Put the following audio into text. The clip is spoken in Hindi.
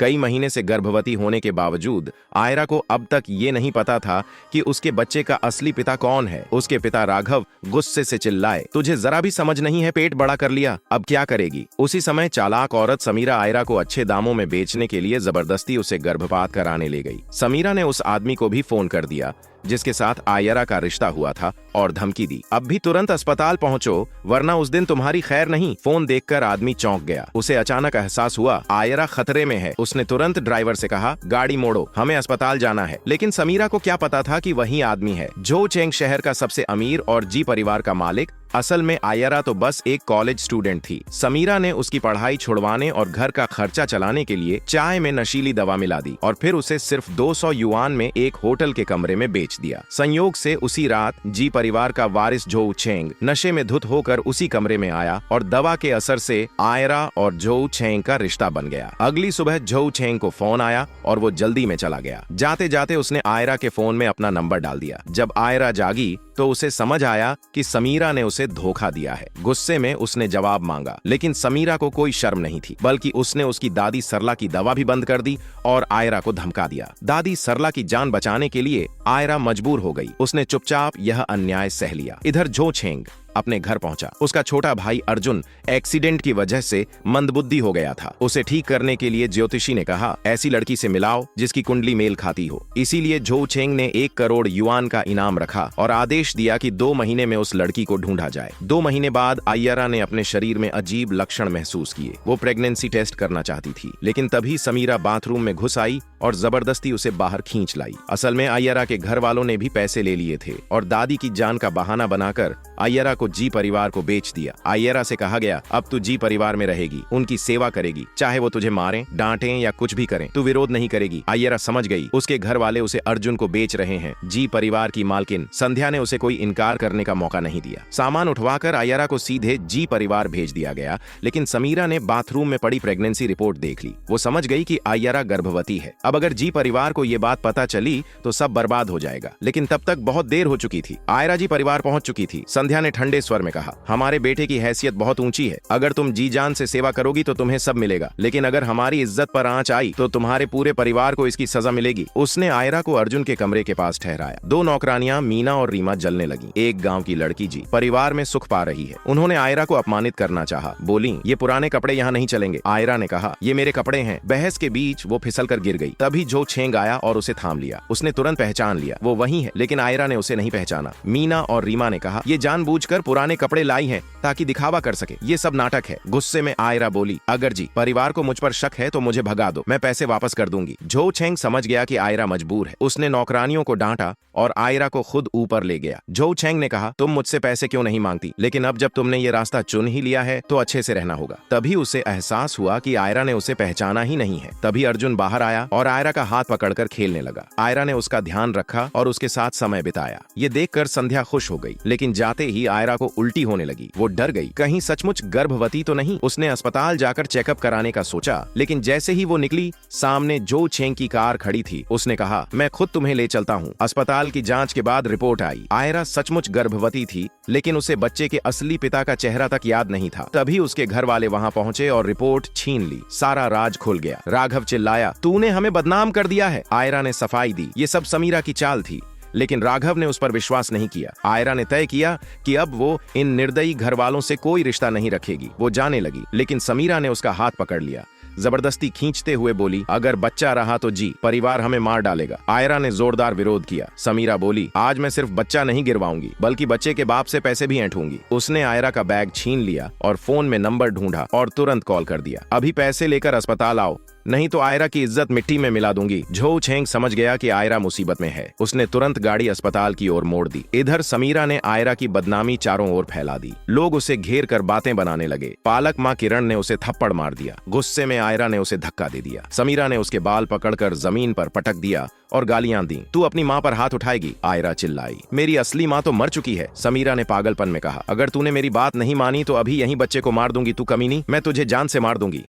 कई महीने से गर्भवती होने के बावजूद आयरा को अब तक ये नहीं पता था कि उसके बच्चे का असली पिता कौन है। उसके पिता राघव गुस्से से चिल्लाए, तुझे जरा भी समझ नहीं है, पेट बड़ा कर लिया, अब क्या करेगी। उसी समय चालाक औरत समीरा आयरा को अच्छे दामों में बेचने के लिए जबरदस्ती उसे गर्भपात कराने ले गई। समीरा ने उस आदमी को भी फोन कर दिया जिसके साथ आयरा का रिश्ता हुआ था और धमकी दी, अब भी तुरंत अस्पताल पहुंचो वरना उस दिन तुम्हारी खैर नहीं। फोन देखकर आदमी चौंक गया। उसे अचानक एहसास हुआ आयरा खतरे में है। उसने तुरंत ड्राइवर से कहा, गाड़ी मोड़ो, हमें अस्पताल जाना है। लेकिन समीरा को क्या पता था कि वही आदमी है। जो चेंग शहर का सबसे अमीर और जी परिवार का मालिक। असल में आयरा तो बस एक कॉलेज स्टूडेंट थी। समीरा ने उसकी पढ़ाई छुड़वाने और घर का खर्चा चलाने के लिए चाय में नशीली दवा मिला दी और फिर उसे सिर्फ 200 युआन में एक होटल के कमरे में बेच दिया। संयोग से उसी रात जी परिवार का वारिस जोऊ चेंग नशे में धुत होकर उसी कमरे में आया और दवा के असर से आयरा और जोऊ चेंग का रिश्ता बन गया। अगली सुबह जोऊ चेंग को फोन आया और वो जल्दी में चला गया। जाते जाते उसने आयरा के फोन में अपना नंबर डाल दिया। जब आयरा जागी तो उसे समझ आया कि समीरा ने उसे धोखा दिया है। गुस्से में उसने जवाब मांगा, लेकिन समीरा को कोई शर्म नहीं थी, बल्कि उसने उसकी दादी सरला की दवा भी बंद कर दी और आयरा को धमका दिया। दादी सरला की जान बचाने के लिए आयरा मजबूर हो गई। उसने चुपचाप यह अन्याय सह लिया। इधर जो चेंग अपने घर पहुंचा। उसका छोटा भाई अर्जुन एक्सीडेंट की वजह से मंदबुद्धि हो गया था। उसे ठीक करने के लिए ज्योतिषी ने कहा, ऐसी लड़की से मिलाओ जिसकी कुंडली मेल खाती हो। इसीलिए जो चेंग ने 1 करोड़ युआन का इनाम रखा और आदेश दिया कि 2 महीने में उस लड़की को ढूंढा जाए। 2 महीने बाद आयरा ने अपने शरीर में अजीब लक्षण महसूस किए। वो प्रेगनेंसी टेस्ट करना चाहती थी, लेकिन तभी समीरा बाथरूम में घुस आई और जबरदस्ती उसे बाहर खींच लाई। असल में आयरा के घर वालों ने भी पैसे ले लिए थे और दादी की जान का बहाना बनाकर आयरा को जी परिवार को बेच दिया। आयरा से कहा गया, अब तू जी परिवार में रहेगी, उनकी सेवा करेगी, चाहे वो तुझे मारें, डांटें या कुछ भी करें, तू विरोध नहीं करेगी। आयरा समझ गई उसके घर वाले उसे अर्जुन को बेच रहे हैं। जी परिवार की मालकिन संध्या ने उसे कोई इनकार करने का मौका नहीं दिया। सामान उठवाकर आयरा को सीधे जी परिवार भेज दिया गया, लेकिन समीरा ने बाथरूम में पड़ी प्रेगनेंसी रिपोर्ट देख ली। वो समझ गई कि आयरा गर्भवती है। अब अगर जी परिवार को ये बात पता चली तो सब बर्बाद हो जाएगा, लेकिन तब तक बहुत देर हो चुकी थी। आयरा जी परिवार पहुंच चुकी थी। संध्या ने ठंडे स्वर में कहा, हमारे बेटे की हैसियत बहुत ऊंची है, अगर तुम जी जान से सेवा करोगी तो तुम्हें सब मिलेगा, लेकिन अगर हमारी इज्जत पर आंच आई तो तुम्हारे पूरे परिवार को इसकी सजा मिलेगी। उसने आयरा को अर्जुन के कमरे के पास ठहराया। 2 नौकरानियां मीना और रीमा जलने लगी। एक गांव की लड़की जी परिवार में सुख पा रही है। उन्होंने आयरा को अपमानित करना चाहा। बोली, ये पुराने कपड़े यहाँ नहीं चलेंगे। आयरा ने कहा, ये मेरे कपड़े हैं। बहस के बीच वो फिसल कर गिर गई। तभी जो छेंग आया और उसे थाम लिया। उसने तुरंत पहचान लिया वो वही है, लेकिन आयरा ने उसे नहीं पहचाना। मीना और रीमा ने कहा, ये जानबूझकर पुराने कपड़े लाई हैं ताकि दिखावा कर सके, ये सब नाटक है। गुस्से में आयरा बोली, अगर जी परिवार को मुझ पर शक है तो मुझे भगा दो, मैं पैसे वापस कर दूंगी। जो छेंग समझ गया कि आयरा मजबूर है। उसने नौकरानियों को डांटा और आयरा को खुद ऊपर ले गया। जो छेंग ने कहा, तुम मुझसे पैसे क्यों नहीं मांगती, लेकिन अब जब तुमने ये रास्ता चुन ही लिया है तो अच्छे से रहना होगा। तभी उसे एहसास हुआ कि आयरा ने उसे पहचाना ही नहीं है। तभी अर्जुन बाहर आया और आयरा का हाथ पकड़कर खेलने लगा। आयरा ने उसका ध्यान रखा और उसके साथ समय बिताया। ये देखकर संध्या खुश हो गई, लेकिन जाते ही आयरा को उल्टी होने लगी। वो डर गई, कहीं सचमुच गर्भवती तो नहीं। उसने अस्पताल जाकर चेकअप कराने का सोचा, लेकिन जैसे ही वो निकली सामने जो चेंग की कार खड़ी थी। उसने कहा, मैं खुद तुम्हें ले चलता हूँ। अस्पताल की जांच के बाद रिपोर्ट आई, आयरा सचमुच गर्भवती थी, लेकिन उसे बच्चे के असली पिता का चेहरा तक याद नहीं था। तभी उसके घर वाले वहाँ पहुँचे और रिपोर्ट छीन ली। सारा राज खुल गया। राघव चिल्लाया, तूने हमें बदनाम कर दिया है। आयरा ने सफाई दी, ये सब समीरा की चाल थी, लेकिन राघव ने उस पर विश्वास नहीं किया। आयरा ने तय किया कि अब वो इन निर्दयी घर वालों से कोई रिश्ता नहीं रखेगी। वो जाने लगी, लेकिन समीरा ने उसका हाथ पकड़ लिया। जबरदस्ती खींचते हुए बोली, अगर बच्चा रहा तो जी परिवार हमें मार डालेगा। आयरा ने जोरदार विरोध किया। समीरा बोली, आज मैं सिर्फ बच्चा नहीं गिरवाऊंगी, बल्कि बच्चे के बाप से पैसे भी ऐंठूंगी। उसने आयरा का बैग छीन लिया और फोन में नंबर ढूंढा और तुरंत कॉल कर दिया, अभी पैसे लेकर अस्पताल आओ, नहीं तो आयरा की इज्जत मिट्टी में मिला दूंगी। जो छेंग समझ गया कि आयरा मुसीबत में है। उसने तुरंत गाड़ी अस्पताल की ओर मोड़ दी। इधर समीरा ने आयरा की बदनामी चारों ओर फैला दी। लोग उसे घेर कर बातें बनाने लगे। पालक माँ किरण ने उसे थप्पड़ मार दिया। गुस्से में आयरा ने उसे धक्का दे दिया। समीरा ने उसके बाल पकड़कर जमीन पर पटक दिया और गालियां दी। तू अपनी माँ पर हाथ उठाएगी? आयरा चिल्लाई। मेरी असली माँ तो मर चुकी है, समीरा ने पागलपन में कहा। अगर तूने मेरी बात नहीं मानी तो अभी यहीं बच्चे को मार दूंगी। तू कमीनी, मैं तुझे जान से मार दूंगी।